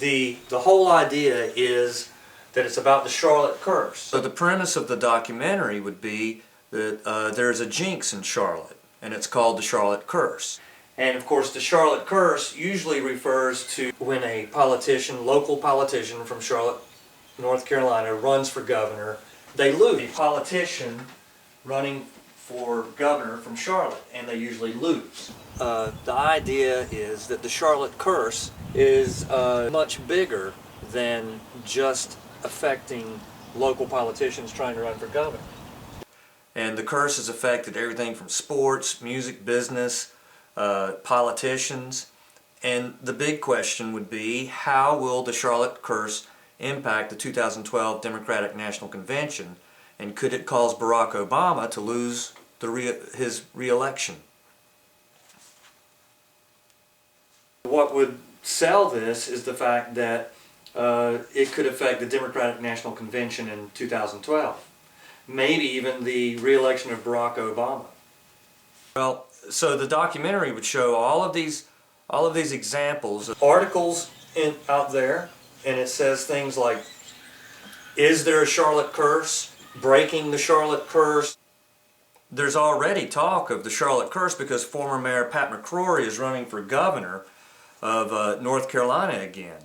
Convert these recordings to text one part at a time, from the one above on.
the whole idea is that it's about the Charlotte curse. So the premise of the documentary would be that there's a jinx in Charlotte, and it's called the Charlotte curse. And of course the Charlotte curse usually refers to when a politician, local politician from Charlotte, North Carolina, runs for governor, they lose. A politician running for governor from Charlotte, and they usually lose. The idea is that the Charlotte curse is much bigger than just affecting local politicians trying to run for governor. And the curse has affected everything from sports, music, business, politicians. And the big question would be, how will the Charlotte curse impact the 2012 Democratic National Convention, and could it cause Barack Obama to lose his re-election? What would sell this is the fact that it could affect the Democratic National Convention in 2012. Maybe even the re-election of Barack Obama. Well, so the documentary would show all of these examples of articles out there, and it says things like, is there a Charlotte curse? Breaking the Charlotte curse. There's already talk of the Charlotte curse because former Mayor Pat McCrory is running for governor of North Carolina again.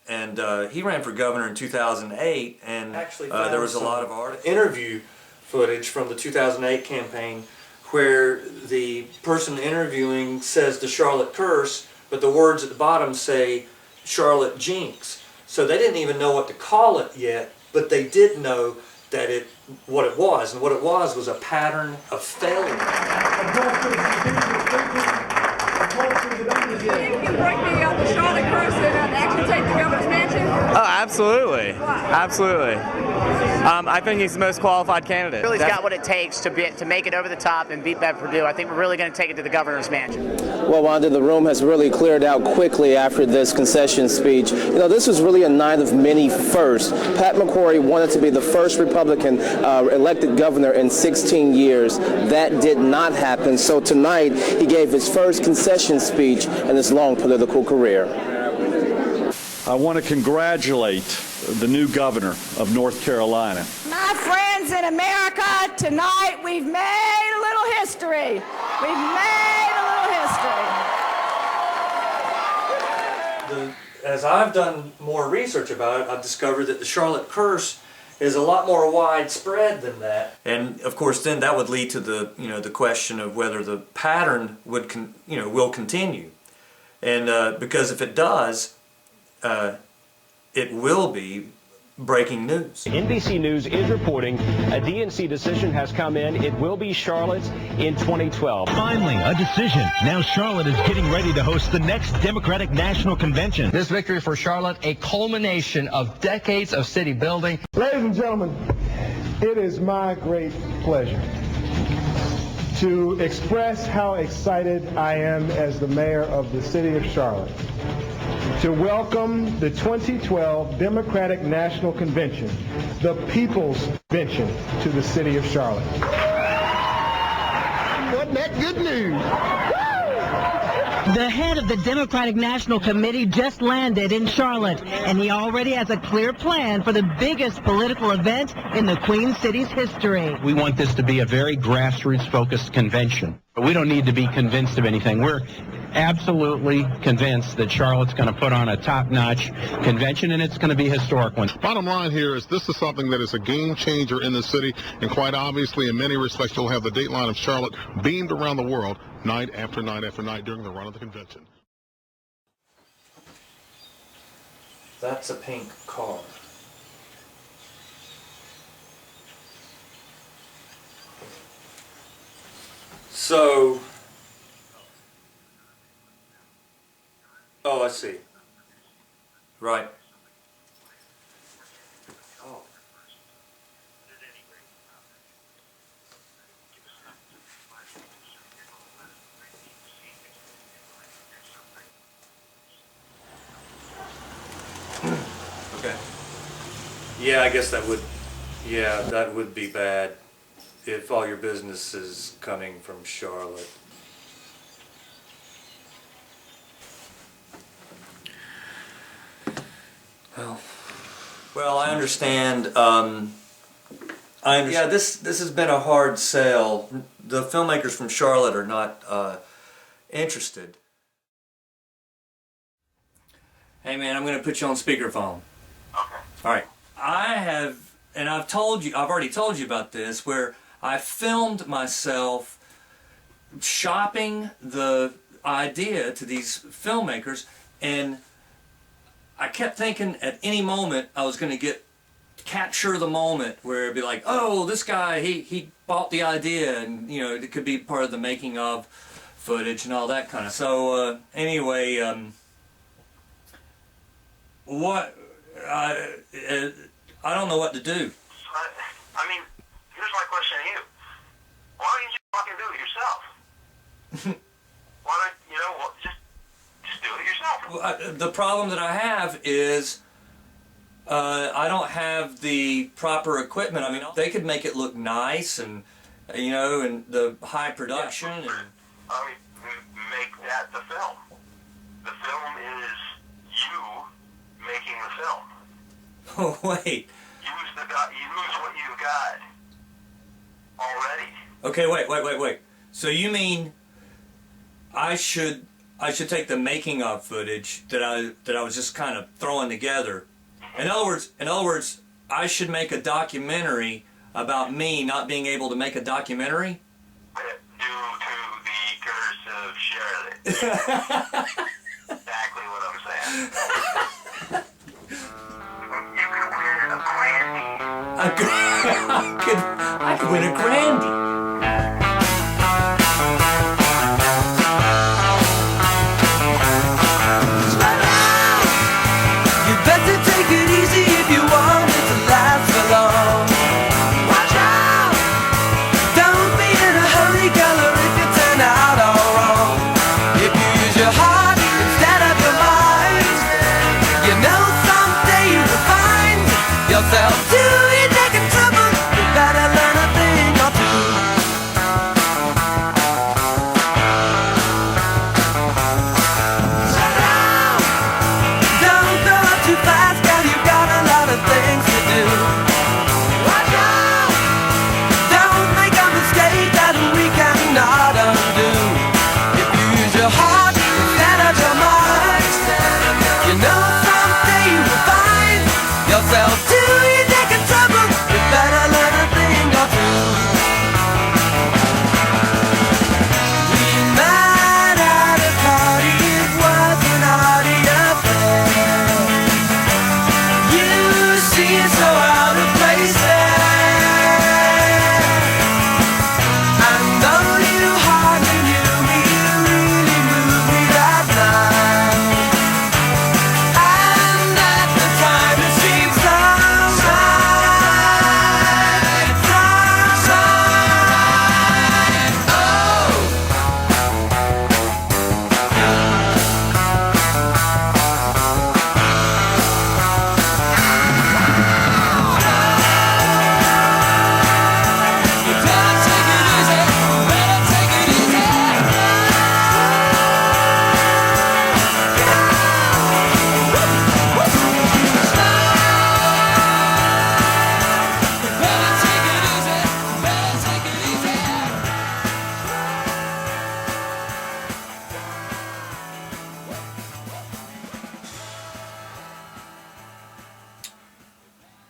And he ran for governor in 2008, and actually there was a lot of interview footage from the 2008 campaign where the person interviewing says the Charlotte curse, but the words at the bottom say Charlotte jinx. So they didn't even know what to call it yet, but they did know that what it was, and what it was a pattern of failure. You can break the Charlotte curse and actually take the governor's mansion? Oh, absolutely. Why? Absolutely. I think he's the most qualified candidate. Really's got what it takes to make it over the top and beat Bev Perdue. I think we're really going to take it to the governor's mansion. Well, Wanda, the room has really cleared out quickly after this concession speech. You know, this was really a night of many firsts. Pat McCrory wanted to be the first Republican elected governor in 16 years. That did not happen. So tonight, he gave his first concession speech in his long political career. I want to congratulate the new governor of North Carolina. My friends in America, tonight we've made a little history. We've made a little history. As I've done more research about it, I've discovered that the Charlotte curse is a lot more widespread than that. And of course then that would lead to the question of whether the pattern will continue. And because if it does, it will be breaking news. NBC News is reporting a DNC decision has come in. It will be Charlotte in 2012. Finally, a decision. Now Charlotte is getting ready to host the next Democratic National Convention. This victory for Charlotte, a culmination of decades of city building. Ladies and gentlemen, it is my great pleasure to express how excited I am as the mayor of the city of Charlotte to welcome the 2012 Democratic National Convention, the People's Convention, to the city of Charlotte. Wasn't that good news? The head of the Democratic National Committee just landed in Charlotte, and he already has a clear plan for the biggest political event in the Queen City's history. We want this to be a very grassroots-focused convention. We don't need to be convinced of anything. We're absolutely convinced that Charlotte's going to put on a top-notch convention, and it's going to be a historic one. Bottom line here is this is something that is a game changer in the city, and quite obviously, in many respects, you'll have the dateline of Charlotte beamed around the world night after night after night during the run of the convention. That's a pink car. So, oh, I see. Right. Oh. Okay. Yeah, I guess that would be bad if all your business is coming from Charlotte. Well, I understand. Yeah, this has been a hard sell. The filmmakers from Charlotte are not interested. Hey man, I'm going to put you on speakerphone. Okay. All right. I've already told you about this, where I filmed myself shopping the idea to these filmmakers, and I kept thinking at any moment I was going to capture the moment where it'd be like, oh, this guy, he bought the idea, and you know, it could be part of the making of footage and all that kind of. So anyway, I don't know what to do. I mean, here's my question to you. Why didn't you fucking do it yourself? Why don't just do it yourself? Well, the problem that I have is I don't have the proper equipment. I mean, they could make it look nice and and the high production. I mean, make that the film. The film is you making the film. Oh wait. Use what you've got already. Okay, wait. So you mean I should take the making of footage that I was just kind of throwing together. In other words, I should make a documentary about me not being able to make a documentary? Due to the curse of Charlotte. Exactly what I'm saying. You could win a Grandy. I could win a Grandy.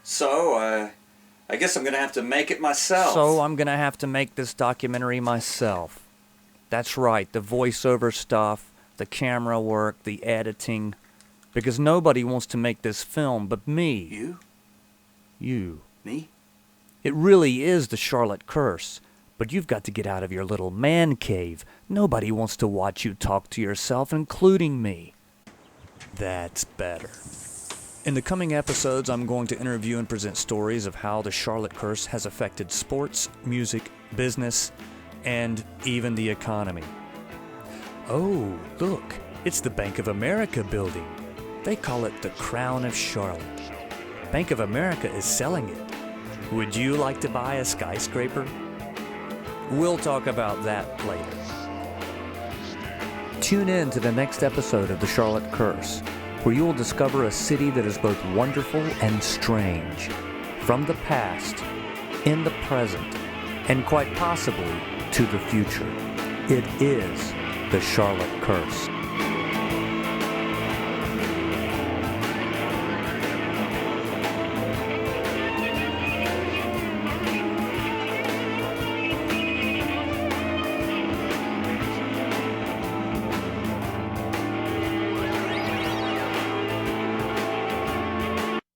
So, I guess I'm going to have to make it myself. So I'm going to have to make this documentary myself. That's right, the voiceover stuff, the camera work, the editing. Because nobody wants to make this film but me. You? You. Me? It really is the Charlotte curse. But you've got to get out of your little man cave. Nobody wants to watch you talk to yourself, including me. That's better. In the coming episodes, I'm going to interview and present stories of how the Charlotte curse has affected sports, music, business, and even the economy. Oh, look, it's the Bank of America building. They call it the Crown of Charlotte. Bank of America is selling it. Would you like to buy a skyscraper? We'll talk about that later. Tune in to the next episode of The Charlotte Curse. where you will discover a city that is both wonderful and strange, from the past, in the present, and quite possibly to the future. It is the Charlotte Curse.